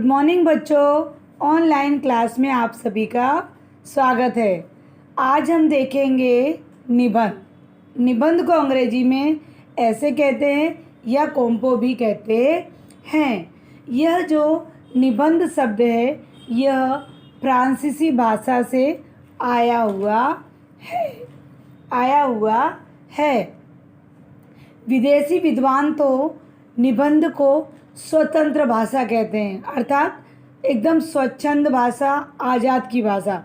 Good morning बच्चों। Online class में आप सभी का स्वागत है। आज हम देखेंगे निबंध। निबंध को अंग्रेजी में ऐसे कहते हैं या कॉम्पो भी कहते हैं। यह जो निबंध शब्द है यह फ्रांसीसी भाषा से आया हुआ है। विदेशी विद्वान तो निबंध को स्वतंत्र भाषा कहते हैं, अर्थात एकदम स्वच्छंद भाषा, आज़ाद की भाषा,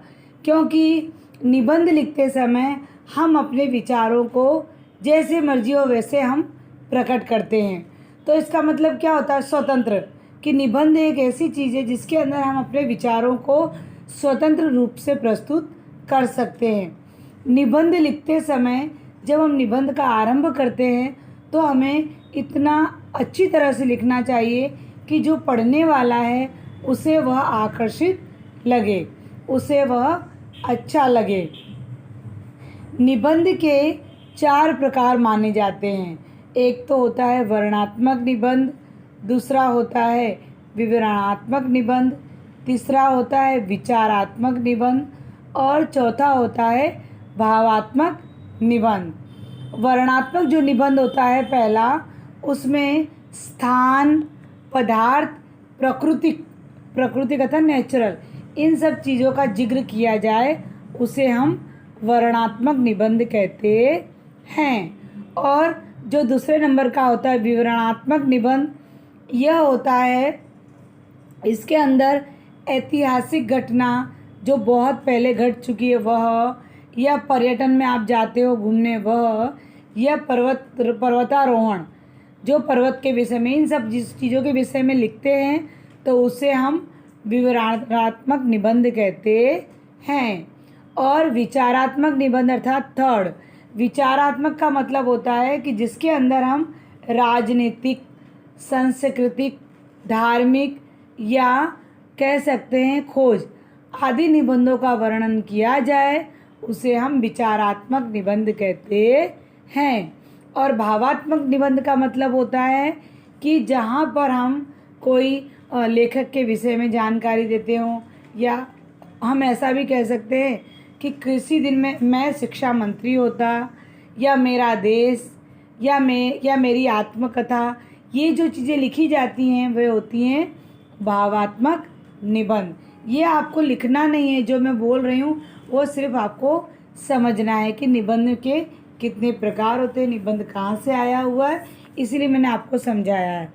क्योंकि निबंध लिखते समय हम अपने विचारों को जैसे मर्जी हो वैसे हम प्रकट करते हैं। तो इसका मतलब क्या होता है स्वतंत्र, कि निबंध एक ऐसी चीज़ है जिसके अंदर हम अपने विचारों को स्वतंत्र रूप से प्रस्तुत कर सकते हैं। निबंध लिखते समय जब हम निबंध का आरंभ करते हैं तो हमें इतना अच्छी तरह से लिखना चाहिए कि जो पढ़ने वाला है उसे वह आकर्षित लगे, उसे वह अच्छा लगे। निबंध के 4 प्रकार माने जाते हैं। एक तो होता है वर्णनात्मक निबंध, दूसरा होता है विवरणात्मक निबंध, तीसरा होता है विचारात्मक निबंध और चौथा होता है भावात्मक निबंध। वर्णनात्मक जो निबंध होता है पहला, उसमें स्थान, पदार्थ, प्रकृति कथा नेचुरल, इन सब चीज़ों का जिक्र किया जाए उसे हम वर्णनात्मक निबंध कहते हैं। और जो दूसरे नंबर का होता है विवरणात्मक निबंध, यह होता है इसके अंदर ऐतिहासिक घटना जो बहुत पहले घट चुकी है वह, या पर्यटन में आप जाते हो घूमने वह, या पर्वतारोहण जो पर्वत के विषय में, इन सब चीज़ों के विषय में लिखते हैं तो उसे हम विवरणात्मक निबंध कहते हैं। और विचारात्मक निबंध अर्थात थर्ड, विचारात्मक का मतलब होता है कि जिसके अंदर हम राजनीतिक, सांस्कृतिक, धार्मिक या कह सकते हैं खोज आदि निबंधों का वर्णन किया जाए उसे हम विचारात्मक निबंध कहते हैं। और भावात्मक निबंध का मतलब होता है कि जहाँ पर हम कोई लेखक के विषय में जानकारी देते हों, या हम ऐसा भी कह सकते हैं कि किसी दिन में मैं शिक्षा मंत्री होता, या मेरा देश, या मेरी आत्मकथा, ये जो चीज़ें लिखी जाती हैं वे होती हैं भावात्मक निबंध। ये आपको लिखना नहीं है, जो मैं बोल रही हूँ वो सिर्फ आपको समझना है कि निबंध के कितने प्रकार होते हैं, निबंध कहाँ से आया हुआ है, इसीलिए मैंने आपको समझाया है।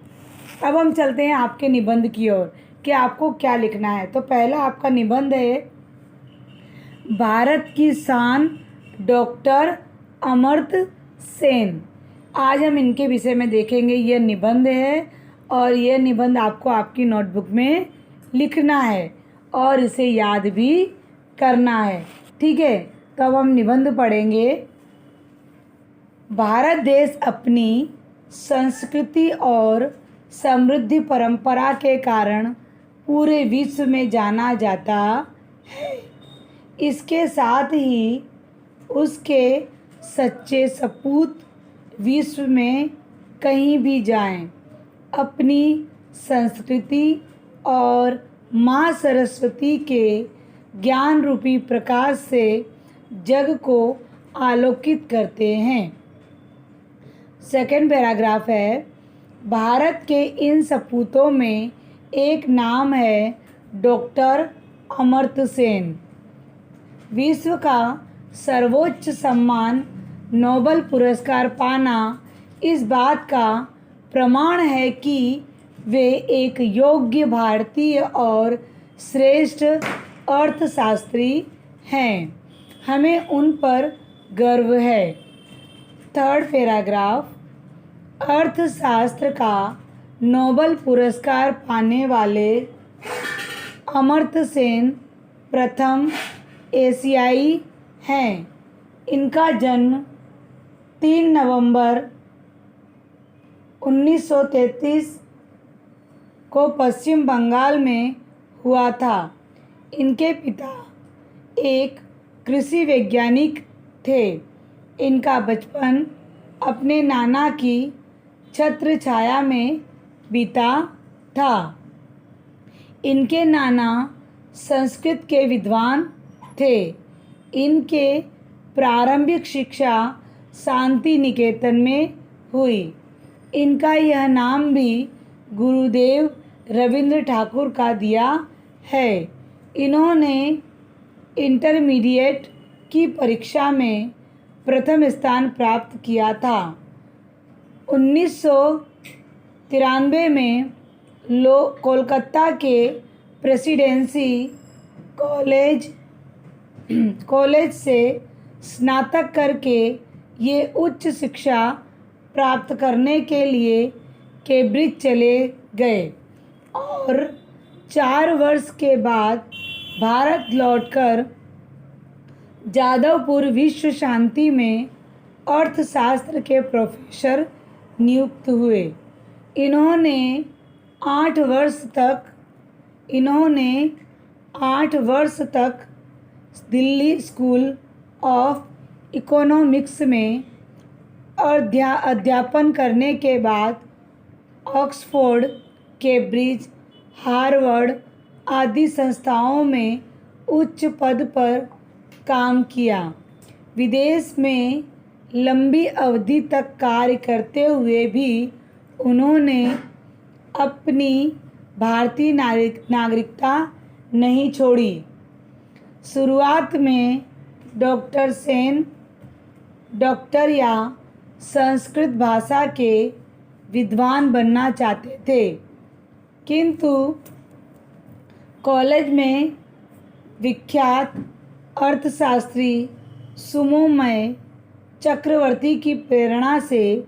अब हम चलते हैं आपके निबंध की ओर कि आपको क्या लिखना है। तो पहला आपका निबंध है भारत की शान डॉक्टर अमर्त्य सेन। आज हम इनके विषय में देखेंगे। यह निबंध है और यह निबंध आपको आपकी नोटबुक में लिखना है और इसे याद भी करना है, ठीक है। तो अब हम निबंध पढ़ेंगे। भारत देश अपनी संस्कृति और समृद्ध परंपरा के कारण पूरे विश्व में जाना जाता है। इसके साथ ही उसके सच्चे सपूत विश्व में कहीं भी जाएं, अपनी संस्कृति और माँ सरस्वती के ज्ञान रूपी प्रकाश से जग को आलोकित करते हैं। सेकंड पैराग्राफ है, भारत के इन सपूतों में एक नाम है डॉक्टर अमर्त्य सेन। विश्व का सर्वोच्च सम्मान नोबेल पुरस्कार पाना इस बात का प्रमाण है कि वे एक योग्य भारतीय और श्रेष्ठ अर्थशास्त्री हैं। हमें उन पर गर्व है। थर्ड पैराग्राफ, अर्थशास्त्र का नोबेल पुरस्कार पाने वाले अमर्त्य सेन प्रथम एशियाई हैं। इनका जन्म 3 नवंबर 1933 को पश्चिम बंगाल में हुआ था। इनके पिता एक कृषि वैज्ञानिक थे। इनका बचपन अपने नाना की छत्र छाया में बीता था। इनके नाना संस्कृत के विद्वान थे। इनके प्रारंभिक शिक्षा शांति निकेतन में हुई। इनका यह नाम भी गुरुदेव रविंद्र ठाकुर का दिया है। इन्होंने इंटरमीडिएट की परीक्षा में प्रथम स्थान प्राप्त किया था। 1993 में कोलकाता के प्रेसिडेंसी कॉलेज से स्नातक करके ये उच्च शिक्षा प्राप्त करने के लिए कैम्ब्रिज चले गए और 4 वर्ष के बाद भारत लौटकर जादवपुर विश्व शांति में अर्थशास्त्र के प्रोफेसर नियुक्त हुए। इन्होंने 8 वर्ष तक दिल्ली स्कूल ऑफ इकोनॉमिक्स में अध्यापन करने के बाद ऑक्सफोर्ड, कैम्ब्रिज, हार्वर्ड आदि संस्थाओं में उच्च पद पर काम किया। विदेश में लंबी अवधि तक कार्य करते हुए भी उन्होंने अपनी भारतीय नागरिकता नहीं छोड़ी। शुरुआत में डॉक्टर या संस्कृत भाषा के विद्वान बनना चाहते थे, किंतु कॉलेज में विख्यात अर्थशास्त्री सुमोमय चक्रवर्ती की प्रेरणा से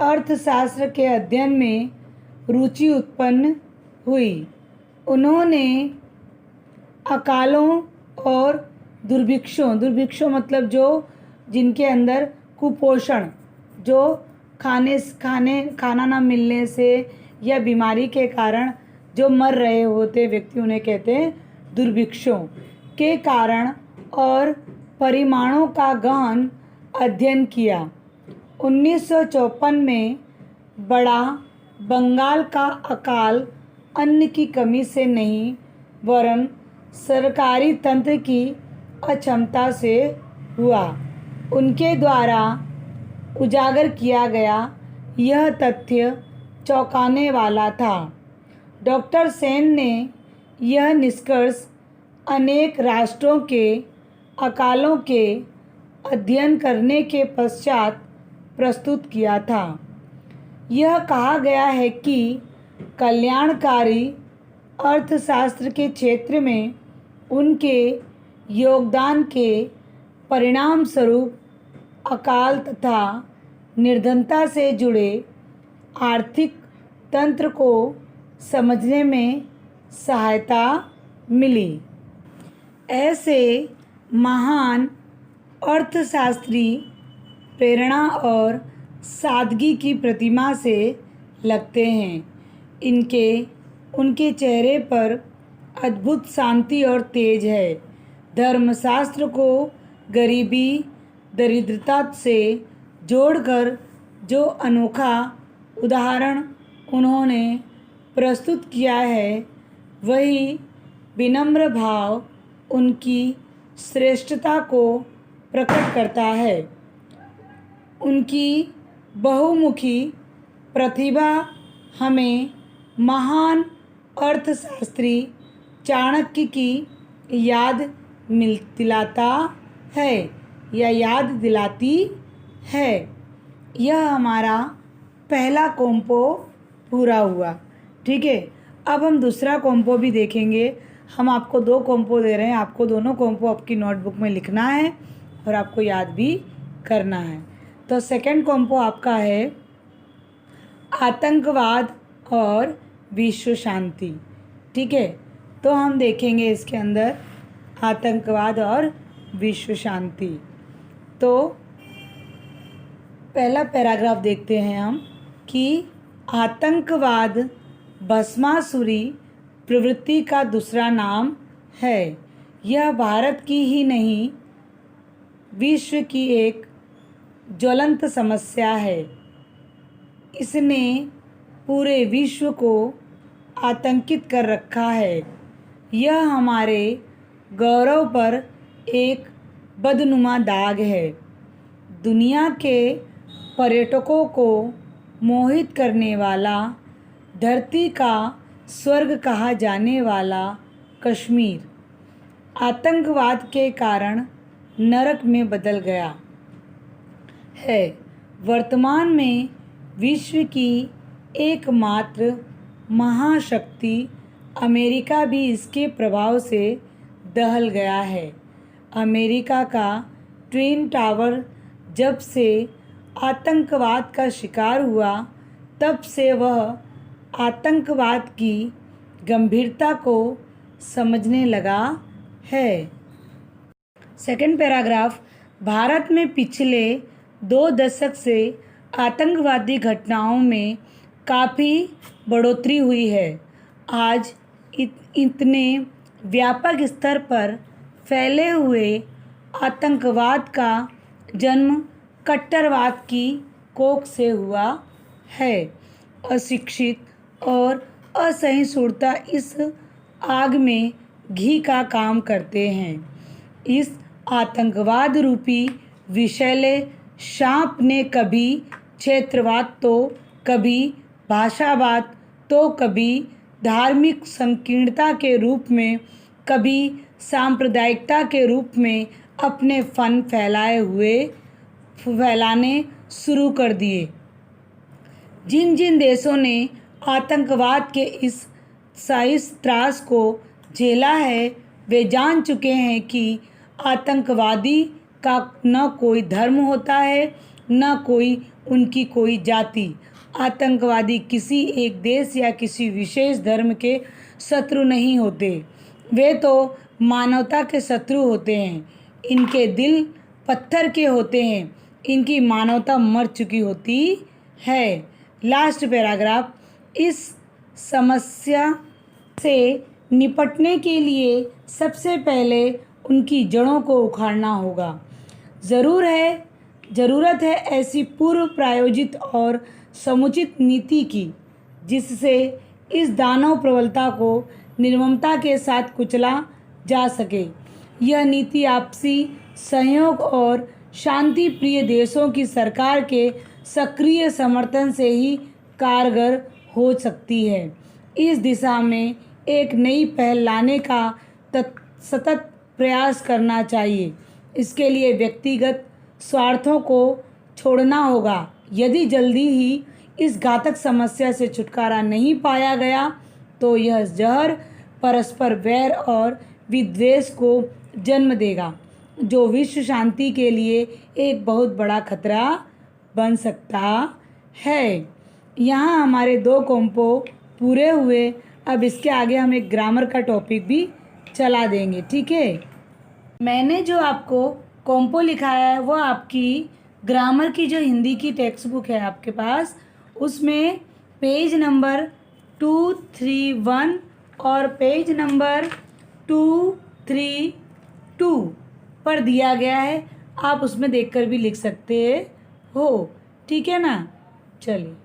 अर्थशास्त्र के अध्ययन में रुचि उत्पन्न हुई। उन्होंने अकालों और दुर्भिक्षों मतलब जो जिनके अंदर कुपोषण, जो खाना ना मिलने से या बीमारी के कारण जो मर रहे होते व्यक्ति, उन्हें कहते हैं दुर्भिक्षों के कारण और परिमाणों का गहन अध्ययन किया। 1954 में बड़ा बंगाल का अकाल अन्न की कमी से नहीं वरन सरकारी तंत्र की अक्षमता से हुआ। उनके द्वारा उजागर किया गया यह तथ्य चौंकाने वाला था। डॉक्टर सेन ने यह निष्कर्ष अनेक राष्ट्रों के अकालों के अध्ययन करने के पश्चात प्रस्तुत किया था। यह कहा गया है कि कल्याणकारी अर्थशास्त्र के क्षेत्र में उनके योगदान के परिणाम स्वरूप अकाल तथा निर्धनता से जुड़े आर्थिक तंत्र को समझने में सहायता मिली। ऐसे महान अर्थशास्त्री प्रेरणा और सादगी की प्रतिमा से लगते हैं। उनके चेहरे पर अद्भुत शांति और तेज है। धर्मशास्त्र को गरीबी दरिद्रता से जोड़कर जो अनोखा उदाहरण उन्होंने प्रस्तुत किया है, वही विनम्र भाव उनकी श्रेष्ठता को प्रकट करता है। उनकी बहुमुखी प्रतिभा हमें महान अर्थशास्त्री चाणक्य की याद दिलाती है। यह हमारा पहला कॉम्पो पूरा हुआ। ठीक है, अब हम दूसरा कॉम्पो भी देखेंगे। हम आपको 2 कॉम्पो दे रहे हैं, आपको दोनों कॉम्पो आपकी नोटबुक में लिखना है और आपको याद भी करना है। तो सेकंड कॉम्पो आपका है आतंकवाद और विश्व शांति। ठीक है, तो हम देखेंगे इसके अंदर आतंकवाद और विश्व शांति। तो पहला पैराग्राफ देखते हैं हम कि आतंकवाद भस्मासुरी प्रवृत्ति का दूसरा नाम है। यह भारत की ही नहीं, विश्व की एक ज्वलंत समस्या है। इसने पूरे विश्व को आतंकित कर रखा है। यह हमारे गौरव पर एक बदनुमा दाग है। दुनिया के पर्यटकों को मोहित करने वाला, धरती का स्वर्ग कहा जाने वाला कश्मीर आतंकवाद के कारण नरक में बदल गया है। वर्तमान में विश्व की एकमात्र महाशक्ति अमेरिका भी इसके प्रभाव से दहल गया है। अमेरिका का ट्विन टावर जब से आतंकवाद का शिकार हुआ, तब से वह आतंकवाद की गंभीरता को समझने लगा है। सेकंड पैराग्राफ, भारत में पिछले 2 दशक से आतंकवादी घटनाओं में काफ़ी बढ़ोतरी हुई है। आज इतने व्यापक स्तर पर फैले हुए आतंकवाद का जन्म कट्टरवाद की कोख से हुआ है। अशिक्षित और असहिष्णुता इस आग में घी का काम करते हैं। इस आतंकवाद रूपी विषैले सांप ने कभी क्षेत्रवाद तो कभी भाषावाद तो कभी धार्मिक संकीर्णता के रूप में, कभी सांप्रदायिकता के रूप में अपने फन फैलाने शुरू कर दिए। जिन जिन देशों ने आतंकवाद के इस त्रास को झेला है, वे जान चुके हैं कि आतंकवादी का न कोई धर्म होता है, न कोई उनकी कोई जाति। आतंकवादी किसी एक देश या किसी विशेष धर्म के शत्रु नहीं होते, वे तो मानवता के शत्रु होते हैं। इनके दिल पत्थर के होते हैं, इनकी मानवता मर चुकी होती है। लास्ट पैराग्राफ, इस समस्या से निपटने के लिए सबसे पहले उनकी जड़ों को उखाड़ना होगा। ज़रूरत है ऐसी पूर्व प्रायोजित और समुचित नीति की, जिससे इस दानव प्रबलता को निर्ममता के साथ कुचला जा सके। यह नीति आपसी सहयोग और शांति प्रिय देशों की सरकार के सक्रिय समर्थन से ही कारगर हो सकती है। इस दिशा में एक नई पहल लाने का सतत प्रयास करना चाहिए। इसके लिए व्यक्तिगत स्वार्थों को छोड़ना होगा। यदि जल्दी ही इस घातक समस्या से छुटकारा नहीं पाया गया, तो यह जहर परस्पर वैर और विद्वेष को जन्म देगा, जो विश्व शांति के लिए एक बहुत बड़ा खतरा बन सकता है। यहाँ हमारे 2 कॉम्पो पूरे हुए। अब इसके आगे हम एक ग्रामर का टॉपिक भी चला देंगे, ठीक है। मैंने जो आपको कॉम्पो लिखाया है वो आपकी ग्रामर की जो हिंदी की टेक्स्ट बुक है आपके पास, उसमें पेज नंबर 231 और पेज नंबर 232 पर दिया गया है। आप उसमें देखकर भी लिख सकते हो, ठीक है ना। चलिए।